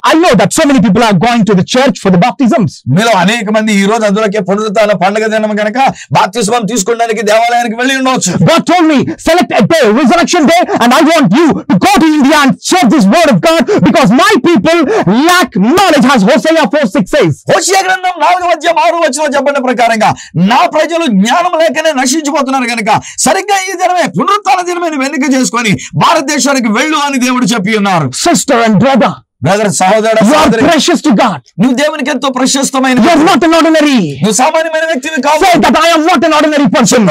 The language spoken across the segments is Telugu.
I know that so many people are going to the church for the baptisms. మీలో అనేక మంది ఈ రోజు అందులోకే పునరుత్థాన పండుగ దినం గనుక బాప్తిస్మం తీసుకోవడానికి దేవాలయానికి వెళ్ళి ఉండవచ్చు. God told me, select a day, resurrection day, and I want you to go to India and share this word of God because my people lack knowledge, as Hosea 4:6 says. హోషేయ గ్రంథం 4:6 చెప్పిన ప్రకారంగా నా ప్రజలు జ్ఞానం లేకనే నశించిపోతున్నారు గనుక సరిగ్గా ఈ దినమే పునరుత్థాన దినమే వెనుక చేసుకొని భారతదేశానికి వెళ్ళు అని దేవుడు చెప్పి ఉన్నారు. Sister and brother, బ్రదర్, సహోదరుడు, you are సహోదరి, precious to God. నువ్వు దేవునికి ఎంతో ప్రశస్తమైన, You are not an ordinary. నువ్వు సామాన్యమైన వ్యక్తివి కావు. Say that I am not an ordinary person.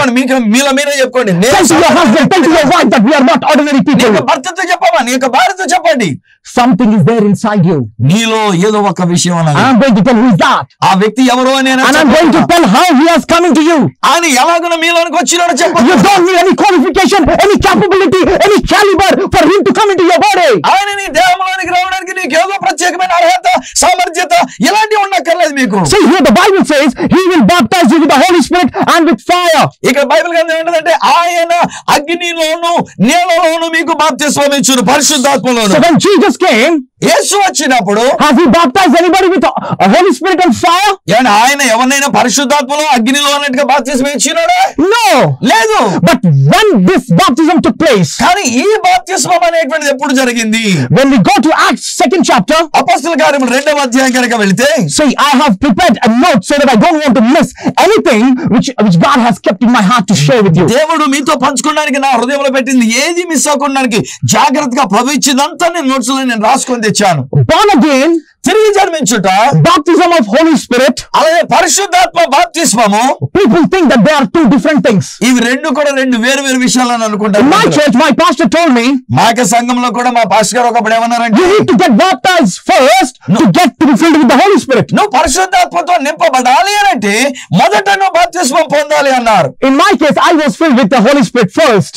మీలో మీరే చెప్పుకోండి. Tell to your husband, tell to your wife that we are not ordinary people. భర్తతో చెప్పమా, నీ యొక్క భార్యతో చెప్పండి. Something is there inside you. నీలో ఏదో ఒక విషయం అన్నది. I am going to tell who is that. ఆ వ్యక్తి ఎవరో అని And I am going to tell how he has come into you. ఆయన ఎలాగో మీలోనికి వచ్చినాడో చెప్పండి. You don't need any qualification, any capability, any caliber for him to come into your body. ఆయన నీ దేహంలోనికి రావడానికి నీకు ఏదో ప్రత్యేకమైన అర్హత, సామర్థ్యత ఇలాంటివి ఉండక్కర్లేదు మీకు. See, here the Bible says he will baptize you with the Holy Spirit and with fire. ఇక్కడ బైబిల్ గ్రంథం ఏంటంటే ఆయన అగ్నిలోను నీళ్ళలోను మీకు బాప్తిస్మం ఇచ్చును, పరిశుద్ధాత్మలోను. So when Jesus came, యేసు వచ్చినప్పుడు has he baptized anybody with a Holy Spirit and fire? ఏమన్నా ఆయన ఎవరినైనా పరిశుద్ధాత్మలో అగ్నిలో అన్నట్టుగా బాప్తిస్మం ఇచ్చినాడా? No. లేదు. But when this baptism took place, కానీ ఈ బాప్తిస్మం అనేటువంటిది ఎప్పుడు జరిగింది? when we go to Acts 2nd chapter, అపొస్తలుల కార్యములు 2వ అధ్యాయం కనుక వెళితే, see, I have prepared a note so that I don't want to miss anything which God has kept in my heart to share with you. దేవుడు మీతో పంచుకోవడానికి నా హృదయంలో పెట్టింది ఏది మిస్ అవ్వడానికి జాగ్రత్తగా ప్రభు ఇచ్చిందంతా నేను నోట్స్ లో నేను రాసుకొని తెచ్చాను. Born again, తిరిగి జన్మించుట, baptism of Holy Spirit, అలాగే పరిశుద్ధాత్మ బాప్తిస్మము. people think that they are two different things. ఇవి రెండు కూడా రెండు వేరు వేరు విషయాలని In అనుకుంటారు. my church, my pastor told me, మా యొక్క సంఘంలో కూడా మా పాస్టర్ గారు ఒకప్పుడు ఏమన్నారంటే, you need to get baptized first to get to be filled with the Holy Spirit. నువ్వు పరిశుద్ధాత్మతో నింపబడాలి అని అంటే మొదట నువ్వు బాప్తిస్మం పొందాలి అన్నారు. In my case, I was filled with the Holy Spirit first,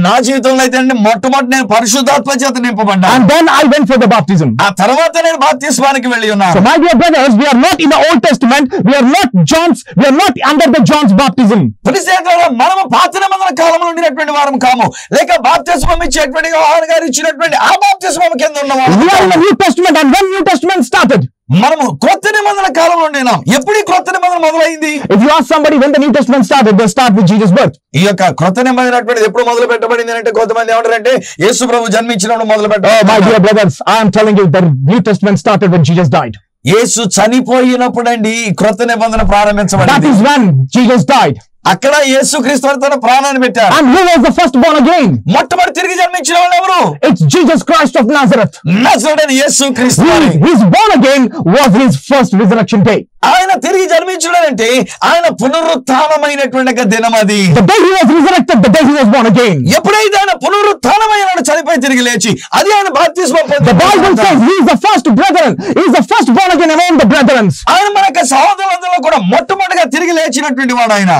నా జీవితంలో అయితే అండి మొట్టమొదటి నేను పరిశుద్ధాత్మ చేత నింపబడ్డా. and then I went for the baptism. ఆ తర్వాత నేను బాప్తిస్మానికి వెళ్ళి So ఉన్నాను. my dear brothers, we are not in the Old Testament. We are not under the John's baptism. మనము పాత నిబంధన కాలంలో ఉండినటువంటి వారం కాము, లేక బాప్తిస్మం ఇచ్చేటువంటి యోహాను గారు ఇచ్చినటువంటి ఆ బాప్తిస్మం కింద ఉన్నవారు. We are in the New Testament, and when New Testament started, మనము కొత్త నిబంధన కాలంలో ఉండినాం. ఎప్పుడు ఈ కొత్త నిబంధన మొదలైంది? if you ask somebody when the New Testament started, they start with Jesus' birth. ఈ యొక్క కొత్త నిబంధన ఎప్పుడు మొదలు పెట్టబడింది అంటే కొంతమంది ఏమంటారంటే యేసు ప్రభు జన్మించినప్పుడు మొదలు పెట్టారు. Oh, my dear brothers, I am telling you, the New Testament started when Jesus died. యేసు చనిపోయినప్పుడు అండి కొత్త నిబంధన That ప్రారంభించబడింది. is when Jesus died. అక్కడ యేసుక్రీస్తు తన ప్రాణాన్ని పెట్టారు. And who was the first born again? మొట్టమొదటి తిరిగి జన్మించిన వాళ్ళు ఎవరు? It's Jesus Christ of Nazareth. నజరేయుడైన యేసుక్రీస్తు. His born again was his first resurrection day. ఆయన తిరిగి జన్మించడం అంటే ఆయన పునరుత్థానమైనటువంటి దినం అది. The day he was resurrected, the day he was born again. ఎప్పుడైతే ఆయన పునరుత్థానమైనాడు, చనిపోయి తిరిగి లేచి, అది ఆయన బాప్తిస్మం The Bible పొందాడు. says he is the first brethren. He is the first born again among the brethren. ఆయన మన యొక్క సహోదరులందరిలో కూడా మొట్టమొదటిగా తిరిగి లేచినటువంటి వాడు ఆయన.